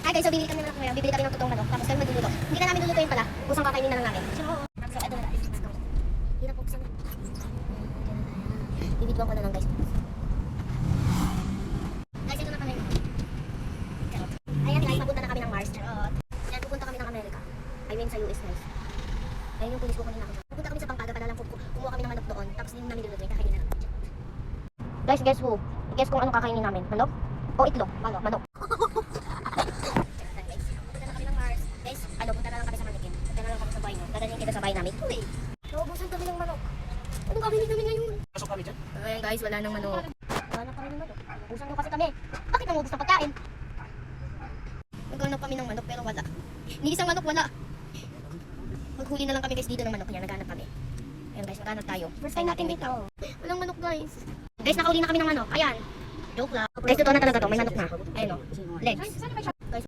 Hi guys, so bibili kami ng ngayon. Bibili kami ng totoong manok. Tapos kami magluluto. Hindi na namin lulutuin pala. Kusang kakainin na lang namin. So, eto na guys. Let's go. Hirap buksan. Bibidwan ko na lang guys. Guys, ito na kami. Charot. Ayan guys, mapunta na kami ng Mars. Charot. Yan, pupunta kami ng Amerika. I mean sa US guys. Ayun yung pulis ko kanina ako. Pupunta kami sa Pampanga para lang kumuha kami ng manok doon. Tapos hindi namin lulutuin. Kakainin na lang. Guys, guess who? Guess kung anong kakainin namin. Manok? O itlog? Manok. Punta na kami ng Mars. Guys, punta na lang kami sa Manikin. Punta na lang kami sa bahay nyo. Dadalhin kita sa bahay namin. Uy! Naubusan kami ng manok. Anong kakainin namin ngayon? Pasok kami dyan. Ayan guys, wala nang manok. Wala na kami ng manok. Ubusan nyo kasi kami. Bakit namubos ng pagkain? Naghanap kami ng manok pero wala. Ni isang manok wala. Maghuli na lang kami guys dito ng manok niya. Naghanap kami. Ayan guys, maghanap tayo. First time natin dito. Walang manok guys. Guys, nakauli na kami ng manok. Ayan. Joke lang. Guys, totoo na talaga to. May manok na. Ayun o. Legs.